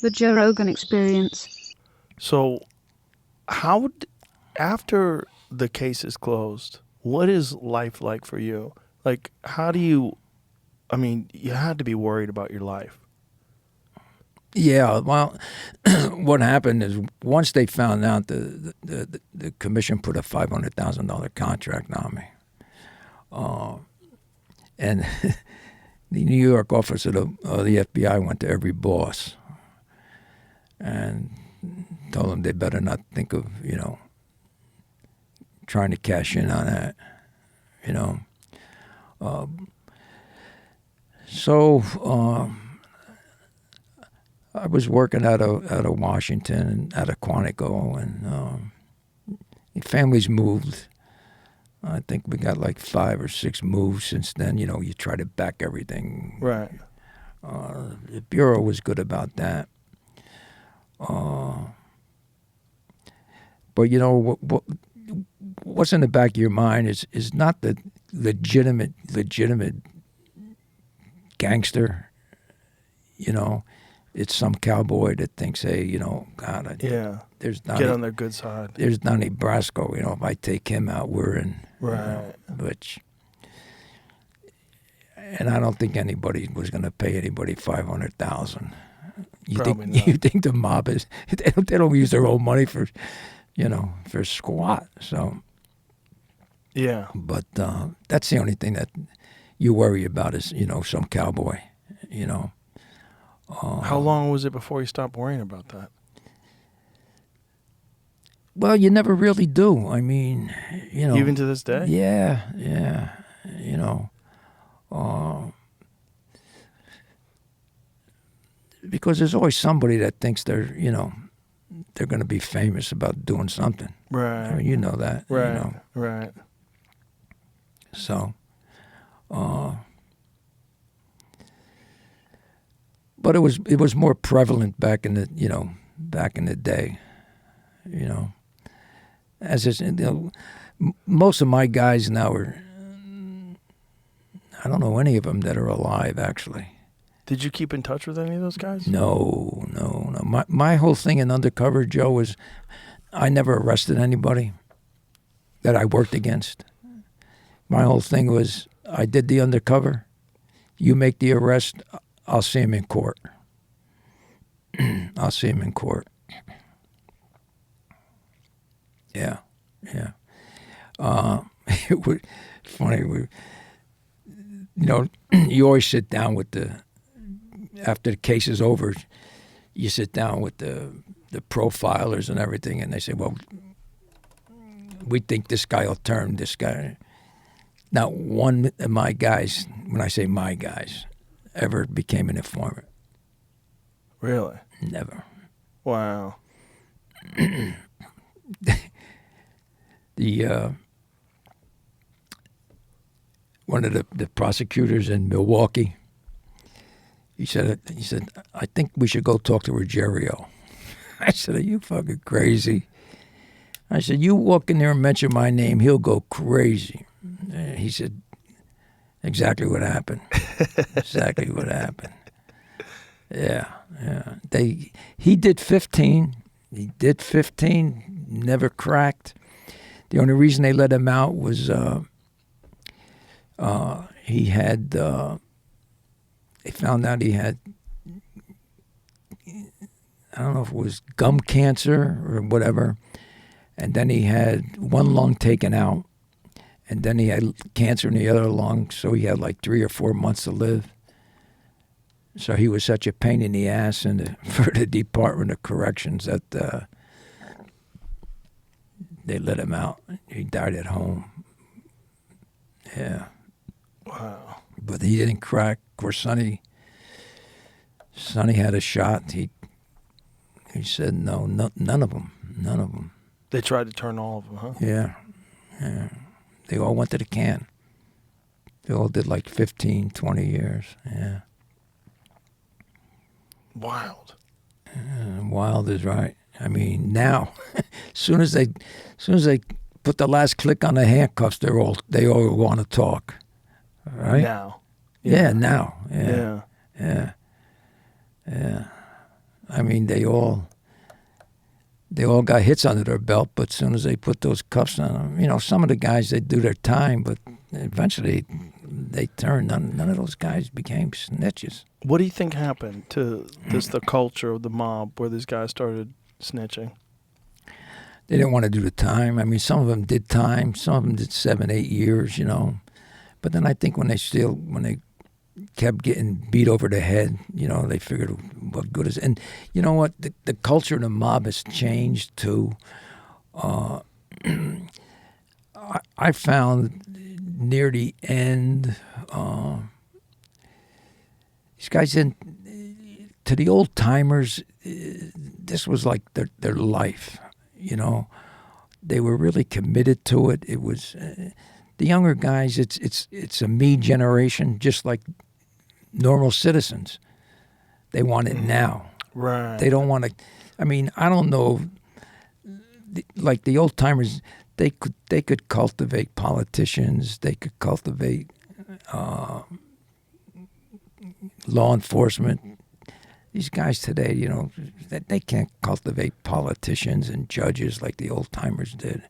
The Joe Rogan Experience. So, after the case is closed, what is life like for you? Like, how do you? I mean, you had to be worried about your life. Yeah, well, what happened is once they found out the commission put a $500,000 contract on me, and the New York office of the FBI went to every boss and told them they better not think of trying to cash in on that, you know. So I was working out of Washington and out of Quantico, and families moved. I think we got like 5 or 6 moves since then. You try to back everything. Right. The Bureau was good about that. But what's in the back of your mind is not the legitimate gangster. It's some cowboy that thinks, hey, God, Yeah. there's Get on their good side. There's Donnie Brasco. If I take him out, we're in. Right. And I don't think anybody was going to pay anybody $500,000. Probably not. You think the mob is? They don't use their own money for squat. So. Yeah. But that's the only thing that you worry about is some cowboy. How long was it before you stopped worrying about that? Well, you never really do. I mean, Even to this day? Yeah. Because there's always somebody that thinks they're going to be famous about doing something. Right. I mean, you know that. Right. Right. So, but it was more prevalent back in the day. As is, most of my guys now are. I don't know any of them that are alive, actually. Did you keep in touch with any of those guys? No. My whole thing in undercover, Joe, was I never arrested anybody that I worked against. My whole thing was I did the undercover. You make the arrest, I'll see him in court. I'll see him in court. Yeah. It was funny. You always sit down with after the case is over, you sit down with the profilers and everything, and they say, well, we think this guy will turn this guy. Not one of my guys, when I say my guys, ever became an informant. Really? Never. Wow. One of the prosecutors in Milwaukee, he said, I think we should go talk to Ruggiero. I said, are you fucking crazy? I said, you walk in there and mention my name, he'll go crazy. And he said, exactly what happened. Exactly what happened. Yeah. He did 15. He did 15, never cracked. The only reason they let him out was he had, they found out he had, I don't know if it was gum cancer or whatever, and then he had one lung taken out, and then he had cancer in the other lung, so he had like 3 or 4 months to live. So he was such a pain in the ass for the Department of Corrections that they let him out. He died at home. Yeah. Wow. But he didn't crack. Of course, Sonny had a shot. He said no, none of them. They tried to turn all of them, huh? Yeah. They all went to the can. They all did like 15, 20 years. Yeah. Wild. Wild is right. I mean, now, as soon as they put the last click on the handcuffs, they all want to talk. Right? Now. Yeah, now. Yeah. I I mean, they all got hits under their belt, but as soon as they put those cuffs on them, you know, some of the guys, they do their time, but eventually they turn. None of those guys became snitches. What do you think happened to the culture of the mob where these guys started snitching? They didn't want to do the time. I mean, some of them did time. Some of them did 7, 8 years, you know. But then I think when they kept getting beat over the head, you know, they figured what good is. And you know what? The culture of the mob has changed too. I found near the end, these guys to the old timers, this was like their life. You know, they were really committed to it. It was the younger guys. It's a me generation, just like normal citizens. They want it now. Right. They don't want to. I mean, I don't know. Like the old timers, they could cultivate politicians. They could cultivate law enforcement. These guys today, you know, they can't cultivate politicians and judges like the old timers did.